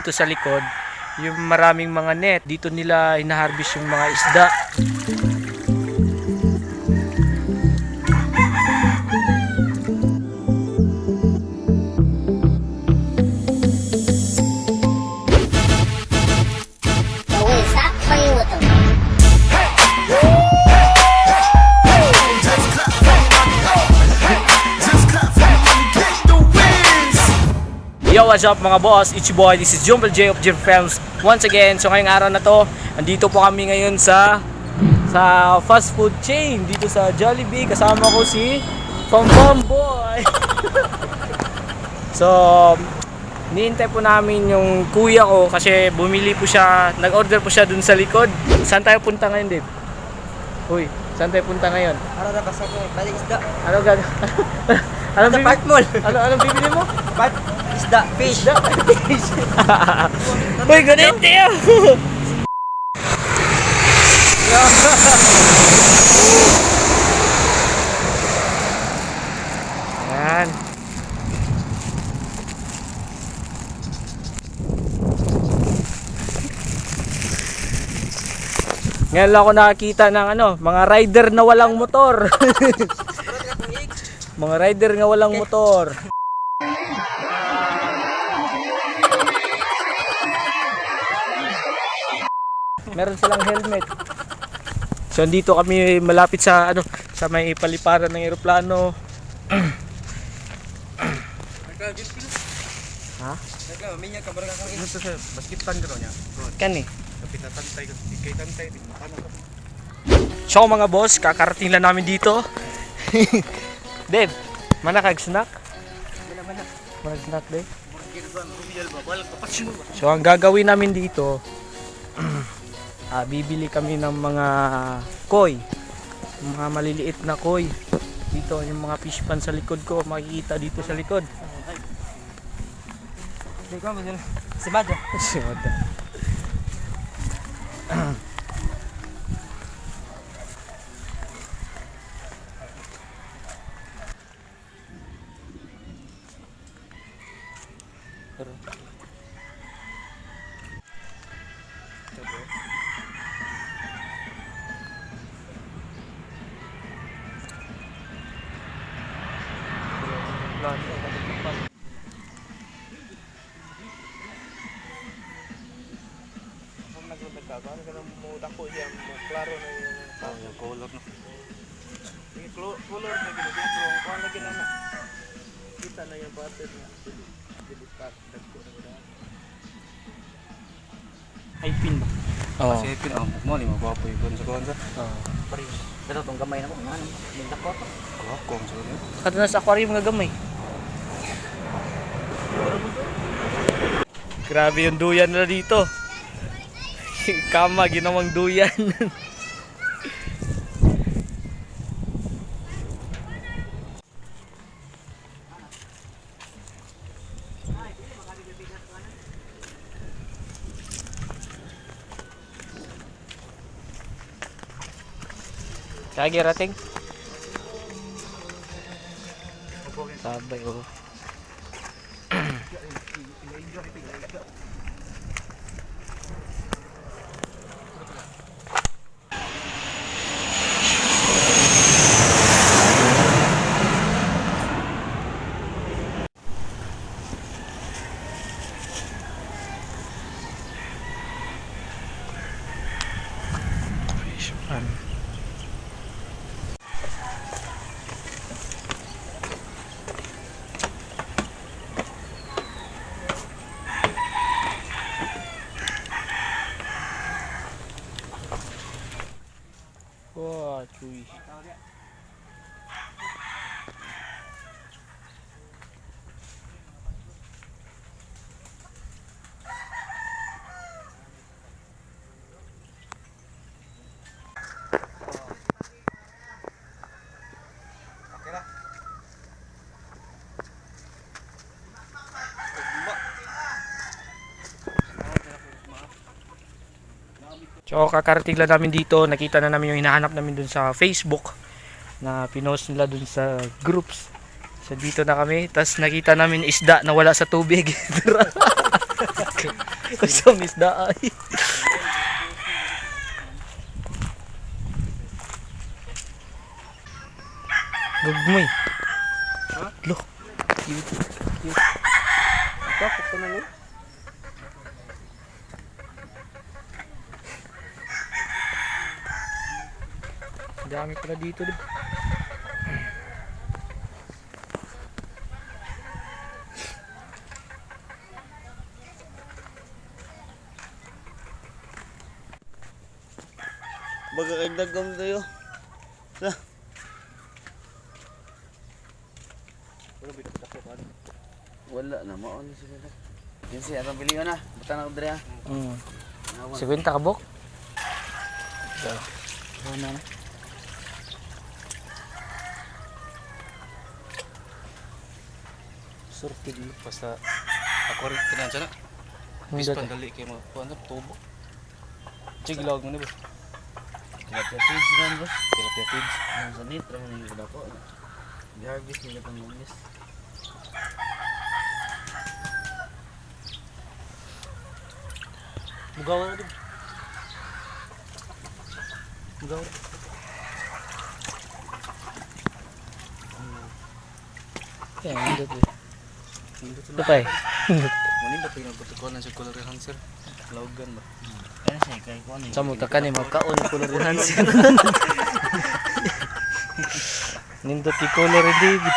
dito sa likod, yung maraming mga net. Dito nila hina-harvest yung mga isda. Yo, what's up mga boss? It's your boy, this is Junfel of Junfel Vlogs once again. So ngayong araw na to, andito po kami ngayon sa fast food chain dito sa Jollibee. Kasama ko si Boy. So niintay po namin yung kuya ko kasi bumili po siya, nag-order po siya dun sa likod. Saan tayo punta ngayon, Dave? Uy, saan tayo punta ngayon? Ano na basta ko, balik isda. Ano gag? Anong Sa Park Mall. Anong bibili mo? Isda, fish. Fish. Uy, ganito yun. Yan. Ngayon lang ako nakakita ng mga rider na walang motor. Mga rider nga walang motor. Meron silang helmet. So dito kami malapit sa sa may paliparan ng eroplano. Ha? Minyak ka barang kang ito sa basketball ko niya. Kani. Kapita tantay ko, kay tantay din. So mga boss, kakarating lang namin dito. Dave, mana kag snack? Mana snack, Dave? So ang gagawin namin dito, bibili kami ng mga koi, mga maliliit na koi. Dito yung mga fish pan sa likod ko, makikita dito sa likod. Si Bada. Si Bada. Klaro na yung color no. Yung color na ginagawa ko ang lagi na kita na yung pattern niya. Dilipat dagko na gud. Ay pin ba? Oo. Kasi pin mo ni magwapo yung sa konsa. Oo. Pare. Pero tong gamay na mo man. Minta ko to. Kong so niya. Kada na sa aquarium nga gamay. Grabe yung duyan na dito. Kama ginawang duyan. Kaya rating? Sabay oh. Wah, cuy. So kakarating lang namin dito, nakita na namin yung hinahanap namin dun sa Facebook na pinost nila dun sa groups. So dito na kami, tapos nakita namin isda na wala sa tubig. Kusang isda ay. Gugmoy. Ha? Look. Cute. Cute. Tapos ko na lang. Dami pala dito, diba? Baga kay dagom tayo. Sa. Wala na mao ni sila. Yan siya atong pilihan na. Buta na ko diri ha. 50 kabok. So, na. surfing. Basta ako rin tanan sana. Bis pandali kay mo kuan tubo. Gilig mo ni boss. Tilapia feeds ran boss. Tilapia feeds. Ang sanit ra man ni dako. Garbis nila pang lunes. Mugaw na din. Mugaw. Kaya hindot eh. Ito pa eh. Muni ba pinagbutukonan sa color enhancer? Logan ba? Ano siya kay kuan ni. Samo ta kani magkaon color enhancer. Nindot ki color David.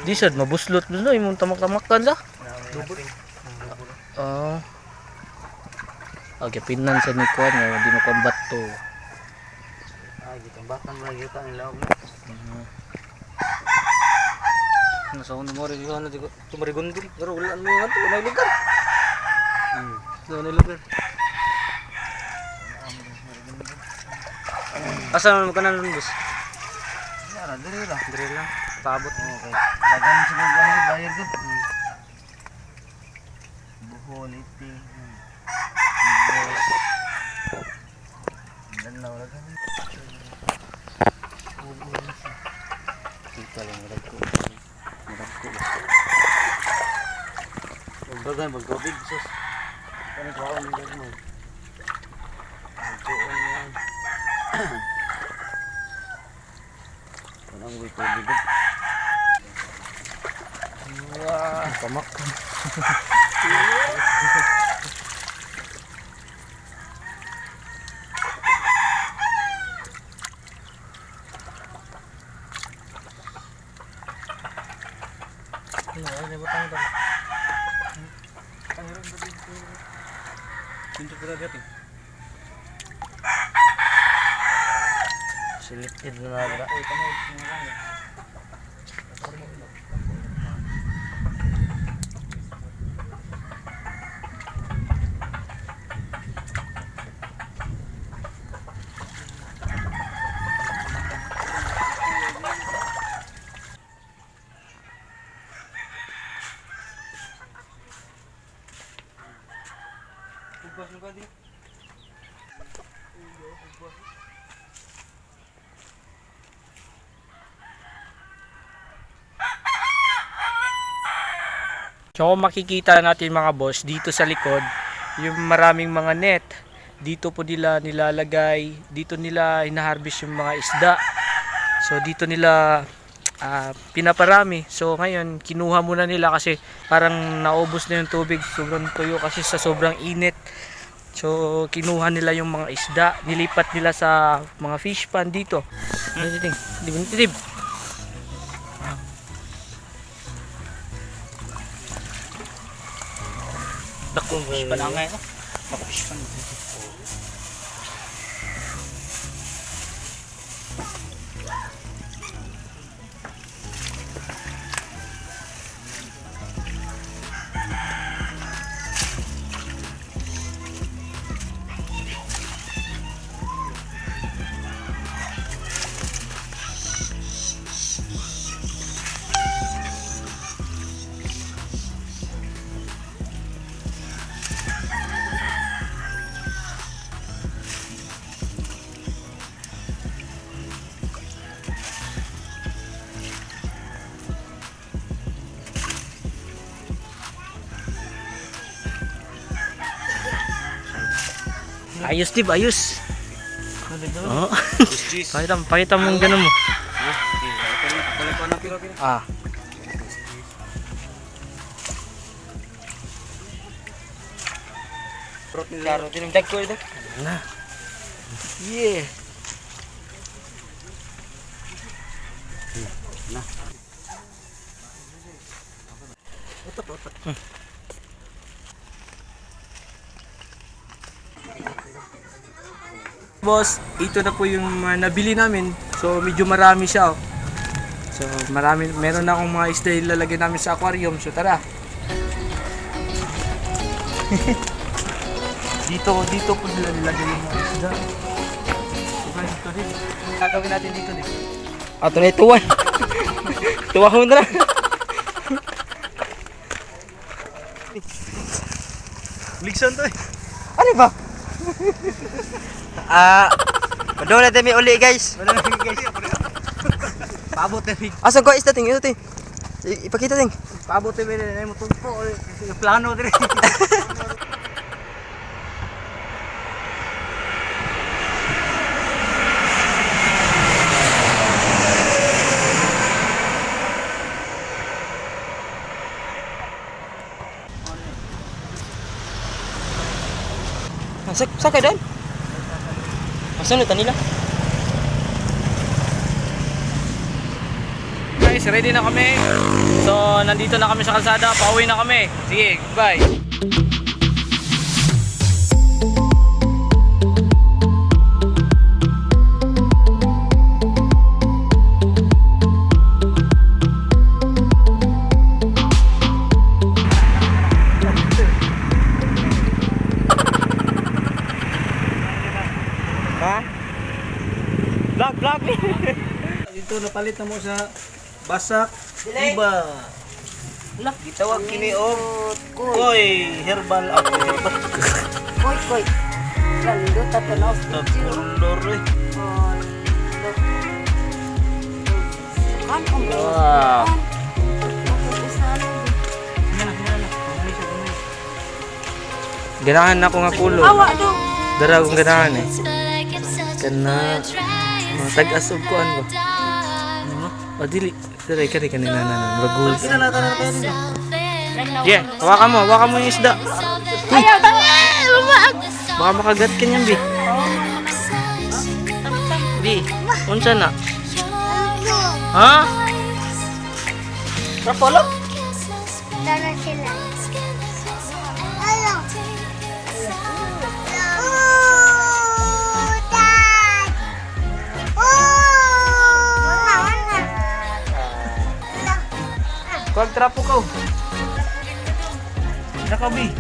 Di sad mabuslot no imong tamak-tamakan sa. Ah. Okay, pinan sa ni kuan nga di mo combat to. Ay gitambakan ba gyud ang lawg. Nasa uno mo rin yung ano dito tumarigundol pero wala mo nga to na lugar. Na lugar. Asa mo kanan bus? Yara diri lang. Diri lang. Paabot. Okay. Dagan sa mga bayar gud. Buhol iti. Dan na wala gani. Kita lang magko. Magko. Magdagan magtubig sus. Kani kaon ni mo. Kanang way tubig. Wah, pamak. Ini butang tadi. Pintu pura dati. Selected na nara. Ubas juga di. So kung makikita natin mga boss dito sa likod, yung maraming mga net. Dito po nila nilalagay, dito nila hinaharvest yung mga isda. So dito nila pinaparami. So ngayon kinuha muna nila kasi parang naubos na yung tubig, sobrang tuyo kasi sa sobrang init. So kinuha nila yung mga isda, nilipat nila sa mga fish pond dito. Titib. Dakong fish pond angay no. Fish pond. Ayos, Tib, ayos. Oh. pakita mo yung ganun mo. Ah. Fruit ni Laro, tinimdag ko ito. Na. Yeah. Na. Boss, ito na po yung nabili namin. So medyo marami siya. Oh. So meron na akong mga isda ilalagay namin sa aquarium. So tara. dito po nila nilagay yung mga isda. Diba dito din. Gagawin natin dito din. Ato na ituwan. Tuwahon na. Ligsan to eh. Ano ba? Padong natin may uli guys. Paabot na rin. Asa ko isda ting? Ito ting. Ipakita ting. Paabot na rin. Mo tumpo. Plano din. Sakay doon. Asan na nila? Guys, ready na kami. So, nandito na kami sa kalsada. Pauwi na kami. Sige, bye. Vlog. Ito napalit na mo sa basak. Diba? Lak, gitawag kini og Koy, herbal apple. Koy. Lando tatanaw. Tagurundor eh. Kan kung Wow. Ganahan ako nga kulo. awa do. Dara akong ganahan eh. Kana tag-asog ko ano ba? O dili. Dali ka rin kanina na magul. Yeah, hawakan mo yung isda. Ayaw daw. Baka makagat ka niyan, Bi. Bi, unsa na? Ha? Rapolo. Dala sila. Ayaw. Kuwag trapo ko. Naka, Bi.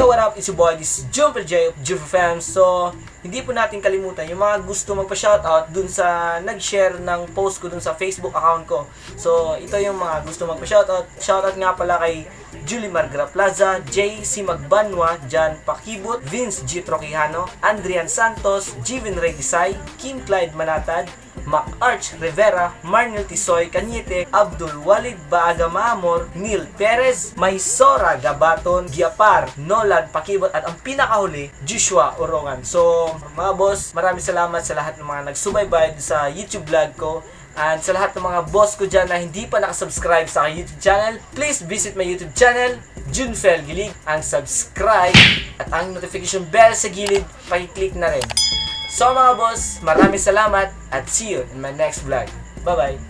Yo, what up? It's your boy, this is Junfel of Junfel Vlogs. So, hindi po natin kalimutan yung mga gusto magpa-shoutout dun sa nag-share ng post ko dun sa Facebook account ko. So, ito yung mga gusto magpa-shoutout. Shoutout nga pala kay Julie Margra Plaza, J. C. Magbanwa, Jan Pakibot, Vince G. Trokihano, Andrian Santos, Jivin Ray Desai, Kim Clyde Manatad, Mac Arch Rivera, Marnel Tisoy Cañete, Abdul Walid Baaga Maamor, Neil Perez, Maysora Gabaton, Giapar, Nolan Pakibot, at ang pinakahuli, Joshua Orongan. So, mga boss, maraming salamat sa lahat ng mga nagsubaybay sa YouTube vlog ko. And sa lahat ng mga boss ko dyan na hindi pa nakasubscribe sa aking YouTube channel, please visit my YouTube channel, Junfel Gilig, ang subscribe at ang notification bell sa gilid, pakiclick na rin. So mga boss, maraming salamat at see you in my next vlog. Bye-bye!